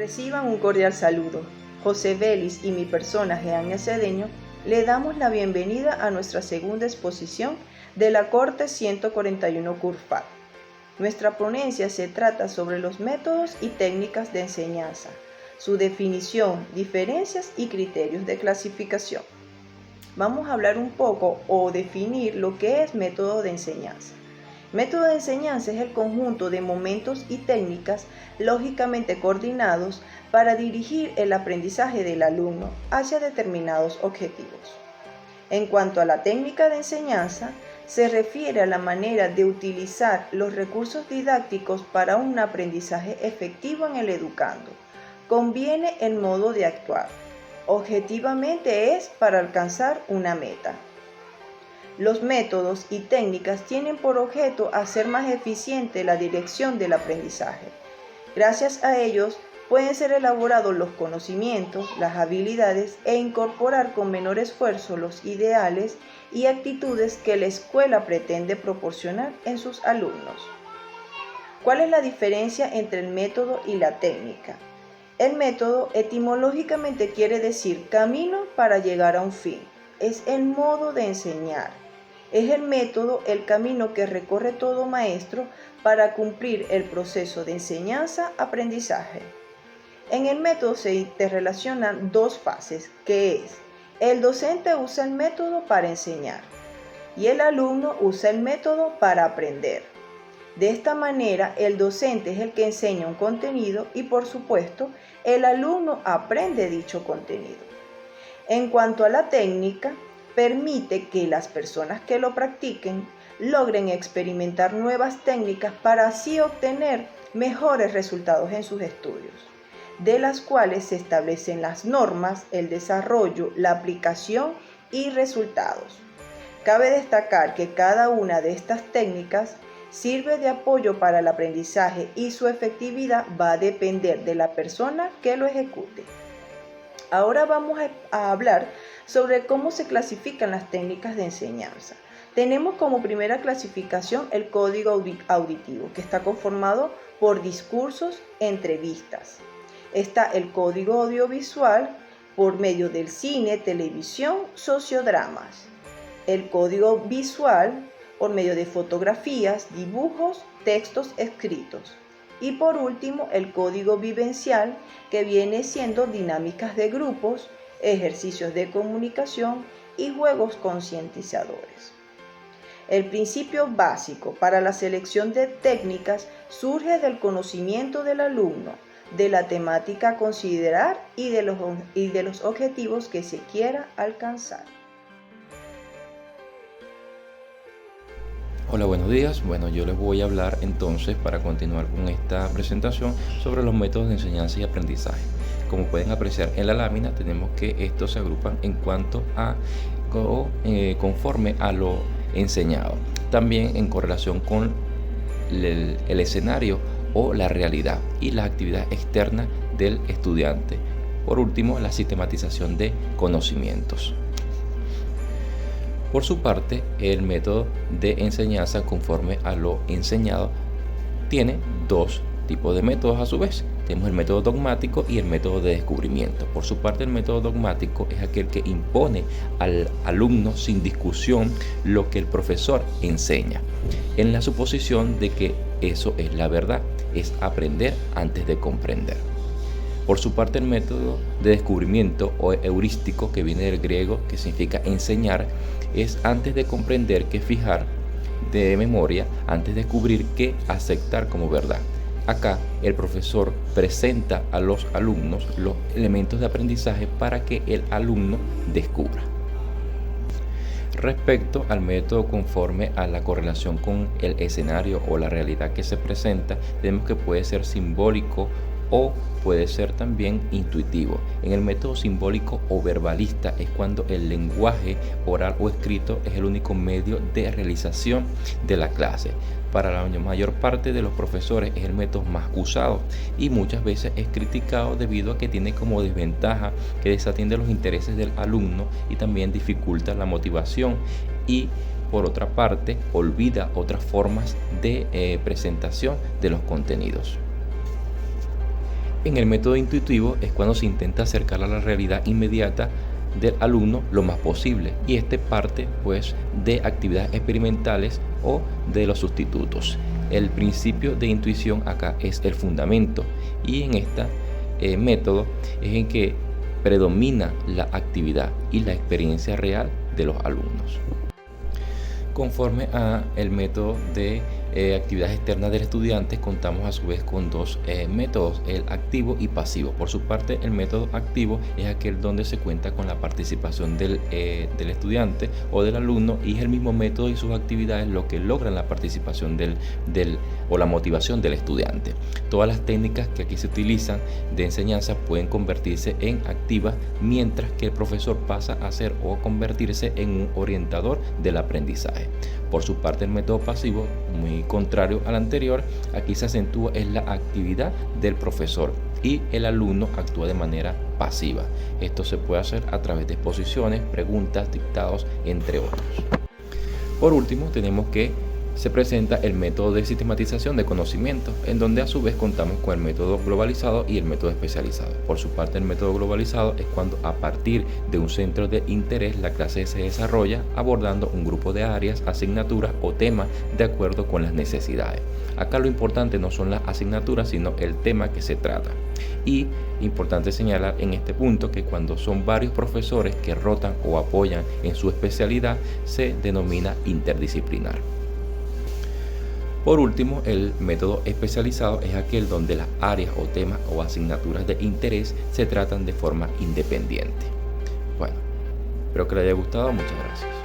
Reciban un cordial saludo. José Vélez y mi persona, Jeania Cedeño, le damos la bienvenida a nuestra segunda exposición de la Corte 141 CURFAD. Nuestra ponencia se trata sobre los métodos y técnicas de enseñanza, su definición, diferencias y criterios de clasificación. Vamos a hablar un poco o definir lo que es método de enseñanza. Método de enseñanza es el conjunto de momentos y técnicas lógicamente coordinados para dirigir el aprendizaje del alumno hacia determinados objetivos. En cuanto a la técnica de enseñanza, se refiere a la manera de utilizar los recursos didácticos para un aprendizaje efectivo en el educando. Conviene el modo de actuar. Objetivamente es para alcanzar una meta. Los métodos y técnicas tienen por objeto hacer más eficiente la dirección del aprendizaje. Gracias a ellos pueden ser elaborados los conocimientos, las habilidades e incorporar con menor esfuerzo los ideales y actitudes que la escuela pretende proporcionar en sus alumnos. ¿Cuál es la diferencia entre el método y la técnica? El método etimológicamente quiere decir camino para llegar a un fin. Es el modo de enseñar. Es el método, el camino que recorre todo maestro para cumplir el proceso de enseñanza-aprendizaje. En el método se interrelacionan dos fases, que es: el docente usa el método para enseñar y el alumno usa el método para aprender. De esta manera, el docente es el que enseña un contenido y, por supuesto, el alumno aprende dicho contenido. En cuanto a la técnica, permite que las personas que lo practiquen logren experimentar nuevas técnicas para así obtener mejores resultados en sus estudios, de las cuales se establecen las normas, el desarrollo, la aplicación y resultados. Cabe destacar que cada una de estas técnicas sirve de apoyo para el aprendizaje y su efectividad va a depender de la persona que lo ejecute. Ahora vamos a hablar sobre cómo se clasifican las técnicas de enseñanza. Tenemos como primera clasificación el código auditivo, que está conformado por discursos, entrevistas. Está el código audiovisual por medio del cine, televisión, sociodramas. El código visual por medio de fotografías, dibujos, textos escritos. Y por último, el código vivencial, que viene siendo dinámicas de grupos, ejercicios de comunicación y juegos concientizadores. El principio básico para la selección de técnicas surge del conocimiento del alumno, de la temática a considerar y de los objetivos que se quiera alcanzar. Hola, buenos días. Yo les voy a hablar entonces, para continuar con esta presentación, sobre los métodos de enseñanza y aprendizaje. Como pueden apreciar en la lámina, tenemos que estos se agrupan en cuanto a conforme a lo enseñado. También en correlación con el escenario o la realidad y la actividad externa del estudiante. Por último, la sistematización de conocimientos. Por su parte, el método de enseñanza conforme a lo enseñado tiene dos tipos de métodos a su vez. Tenemos el método dogmático y el método de descubrimiento. Por su parte, el método dogmático es aquel que impone al alumno sin discusión lo que el profesor enseña, en la suposición de que eso es la verdad, es aprender antes de comprender. Por su parte, el método de descubrimiento o heurístico, que viene del griego, que significa enseñar, es antes de comprender que fijar de memoria, antes de descubrir que aceptar como verdad. Acá el profesor presenta a los alumnos los elementos de aprendizaje para que el alumno descubra. Respecto al método conforme a la correlación con el escenario o la realidad que se presenta, vemos que puede ser simbólico o puede ser también intuitivo. En el método simbólico o verbalista es cuando el lenguaje oral o escrito es el único medio de realización de la clase. Para la mayor parte de los profesores es el método más usado y muchas veces es criticado debido a que tiene como desventaja que desatiende los intereses del alumno y también dificulta la motivación, y por otra parte olvida otras formas de presentación de los contenidos. En el método intuitivo es cuando se intenta acercar a la realidad inmediata del alumno lo más posible, y este parte pues de actividades experimentales o de los sustitutos. El principio de intuición acá es el fundamento, y en este método es en que predomina la actividad y la experiencia real de los alumnos. Conforme a el método de actividades externas del estudiante, contamos a su vez con dos métodos, el activo y pasivo. Por su parte, el método activo es aquel donde se cuenta con la participación del estudiante o del alumno, y es el mismo método y sus actividades lo que logran la participación o la motivación del estudiante. Todas las técnicas que aquí se utilizan de enseñanza pueden convertirse en activas, mientras que el profesor pasa a ser o a convertirse en un orientador del aprendizaje. Por su parte, el método pasivo, muy contrario al anterior, aquí se acentúa en la actividad del profesor y el alumno actúa de manera pasiva. Esto se puede hacer a través de exposiciones, preguntas, dictados, entre otros. Por último, tenemos que se presenta el método de sistematización de conocimiento, en donde a su vez contamos con el método globalizado y el método especializado. Por su parte, el método globalizado es cuando a partir de un centro de interés la clase se desarrolla abordando un grupo de áreas, asignaturas o temas de acuerdo con las necesidades. Acá lo importante no son las asignaturas, sino el tema que se trata. Y importante señalar en este punto que cuando son varios profesores que rotan o apoyan en su especialidad, se denomina interdisciplinar. Por último, el método especializado es aquel donde las áreas o temas o asignaturas de interés se tratan de forma independiente. Bueno, espero que les haya gustado. Muchas gracias.